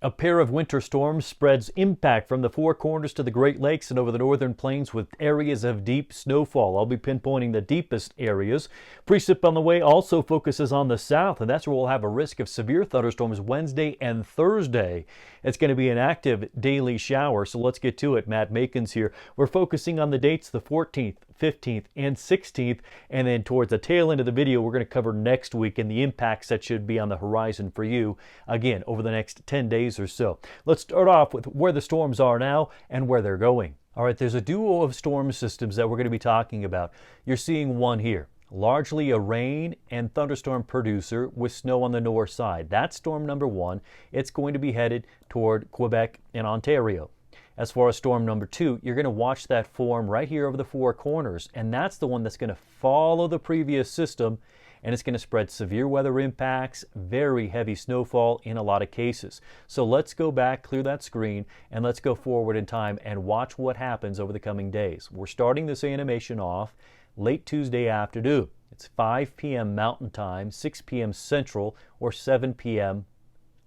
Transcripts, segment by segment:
A pair of winter storms spreads impact from the Four Corners to the Great Lakes and over the northern plains with areas of deep snowfall. I'll be pinpointing the deepest areas. Precip on the way also focuses on the south, and that's where we'll have a risk of severe thunderstorms Wednesday and Thursday. It's going to be an active daily shower, so let's get to it. Matt Macon's here. We're focusing on the dates the 14th, 15th, and 16th, and then towards the tail end of the video, we're going to cover next week and the impacts that should be on the horizon for you, again, over the next 10 days or so. Let's start off with where the storms are now and where they're going. All right, there's a duo of storm systems that we're going to be talking about. You're seeing one here, largely a rain and thunderstorm producer with snow on the north side. That's storm number one. It's going to be headed toward Quebec and Ontario. As far as storm number two, you're going to watch that form right here over the Four Corners, and that's the one that's going to follow the previous system, and it's going to spread severe weather impacts, very heavy snowfall in a lot of cases. So let's go back, clear that screen, and let's go forward in time and watch what happens over the coming days. We're starting this animation off late Tuesday afternoon. It's 5 p.m. Mountain Time, 6 p.m. Central, or 7 p.m.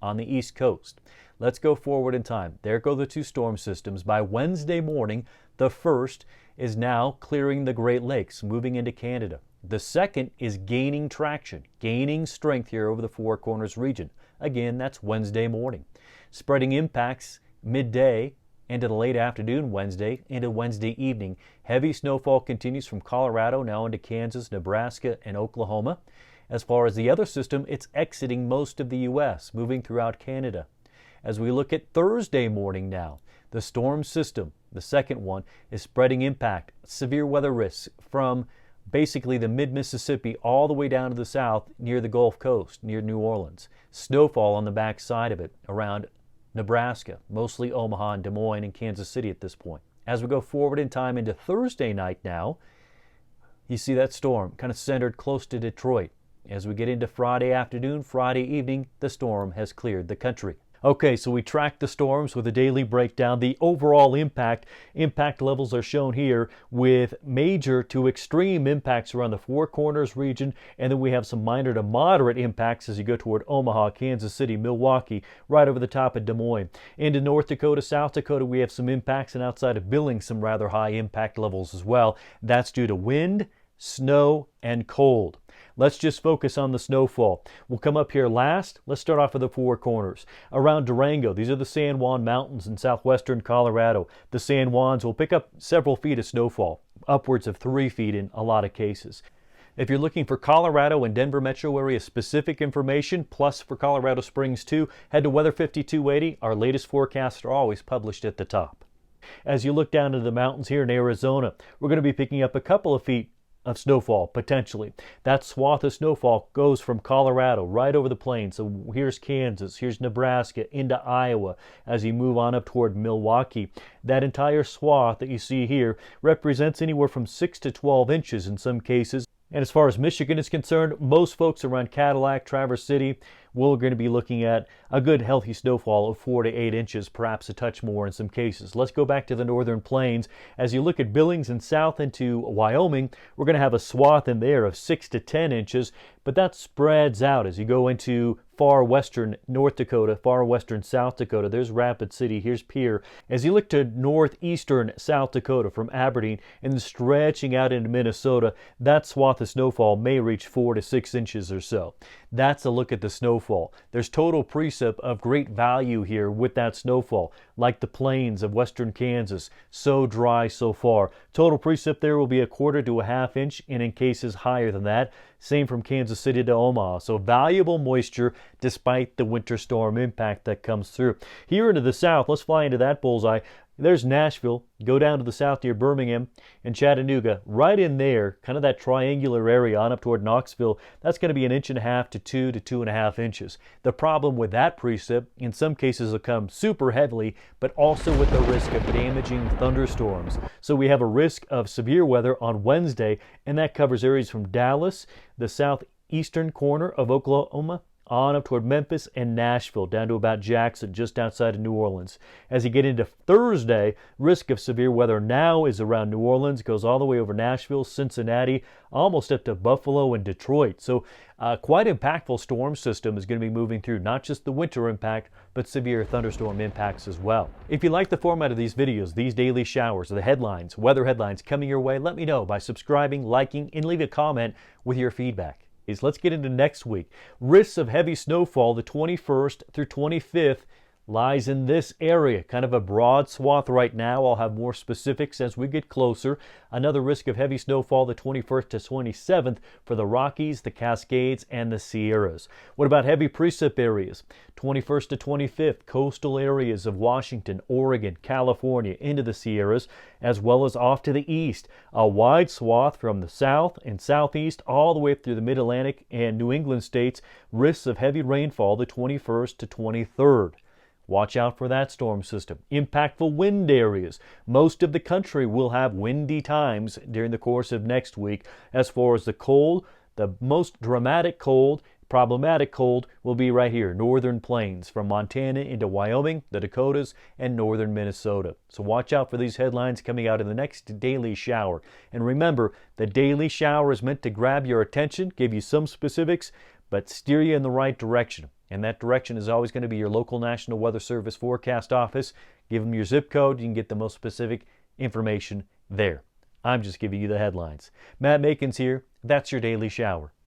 on the East Coast. Let's go forward in time. There go the two storm systems. By Wednesday morning, the first is now clearing the Great Lakes, moving into Canada. The second is gaining traction, gaining strength here over the Four Corners region. Again, that's Wednesday morning. Spreading impacts midday into the late afternoon Wednesday into Wednesday evening. Heavy snowfall continues from Colorado now into Kansas, Nebraska, and Oklahoma. As far as the other system, it's exiting most of the U.S., moving throughout Canada. As we look at Thursday morning now, the storm system, the second one, is spreading impact, severe weather risks from basically the mid-Mississippi all the way down to the south near the Gulf Coast, near New Orleans. Snowfall on the back side of it around Nebraska, mostly Omaha and Des Moines and Kansas City at this point. As we go forward in time into Thursday night now, you see that storm kind of centered close to Detroit. As we get into Friday afternoon, Friday evening, the storm has cleared the country. Okay, so we tracked the storms with a daily breakdown. The overall impact levels are shown here with major to extreme impacts around the Four Corners region, and then we have some minor to moderate impacts as you go toward Omaha, Kansas City, Milwaukee, right over the top of Des Moines. Into North Dakota, South Dakota, we have some impacts, and outside of Billings, some rather high impact levels as well. That's due to wind, snow, and cold. Let's just focus on the snowfall. We'll come up here last. Let's start off with the Four Corners. Around Durango, these are the San Juan Mountains in southwestern Colorado. The San Juans will pick up several feet of snowfall, upwards of 3 feet in a lot of cases. If you're looking for Colorado and Denver metro area specific information, plus for Colorado Springs too, head to Weather 5280. Our latest forecasts are always published at the top. As you look down into the mountains here in Arizona, we're going to be picking up a couple of feet of snowfall, potentially. That swath of snowfall goes from Colorado right over the plains. So here's Kansas, here's Nebraska, into Iowa as you move on up toward Milwaukee. That entire swath that you see here represents anywhere from 6 to 12 inches in some cases. And as far as Michigan is concerned, most folks around Cadillac, Traverse City, we're going to be looking at a good healthy snowfall of 4 to 8 inches, perhaps a touch more in some cases. Let's go back to the northern plains. As you look at Billings and south into Wyoming, we're going to have a swath in there of 6 to 10 inches, but that spreads out as you go into far western North Dakota, far western South Dakota. There's Rapid City, here's Pierre. As you look to northeastern South Dakota from Aberdeen and stretching out into Minnesota, that swath of snowfall may reach 4 to 6 inches or so. That's a look at the snowfall. There's total precip of great value here with that snowfall, like the plains of western Kansas, so dry so far. Total precip there will be 1/4 to 1/2 inch, and in cases higher than that. Same from Kansas City to Omaha. So valuable moisture despite the winter storm impact that comes through. Here into the south, let's fly into that bullseye. There's Nashville. Go down to the south near Birmingham and Chattanooga. Right in there, kind of that triangular area on up toward Knoxville, that's going to be 1.5 inches to 2 to 2.5 inches. The problem with that precip, in some cases, will come super heavily, but also with the risk of damaging thunderstorms. So we have a risk of severe weather on Wednesday, and that covers areas from Dallas, the southeastern corner of Oklahoma, on up toward Memphis and Nashville, down to about Jackson, just outside of New Orleans. As you get into Thursday, risk of severe weather now is around New Orleans, goes all the way over Nashville, Cincinnati, almost up to Buffalo and Detroit. So quite impactful storm system is going to be moving through, not just the winter impact, but severe thunderstorm impacts as well. If you like the format of these videos, these daily showers, the headlines, weather headlines coming your way, let me know by subscribing, liking, and leave a comment with your feedback. Let's get into next week. Risks of heavy snowfall the 21st through 25th lies in this area, kind of a broad swath right now. I'll have more specifics as we get closer. Another risk of heavy snowfall the 21st to 27th for the Rockies, the Cascades, and the Sierras. What about heavy precip areas? 21st to 25th, coastal areas of Washington, Oregon, California, into the Sierras, as well as off to the east. A wide swath from the south and southeast all the way through the mid-Atlantic and New England states. Risks of heavy rainfall the 21st to 23rd. Watch out for that storm system. Impactful wind areas. Most of the country will have windy times during the course of next week. As far as the cold, the most dramatic cold, problematic cold will be right here, northern plains from Montana into Wyoming, the Dakotas, and northern Minnesota. So watch out for these headlines coming out in the next daily shower. And remember, the daily shower is meant to grab your attention, give you some specifics, but steer you in the right direction. And that direction is always going to be your local National Weather Service forecast office. Give them your zip code. You can get the most specific information there. I'm just giving you the headlines. Matt Makins here. That's your Daily Shower.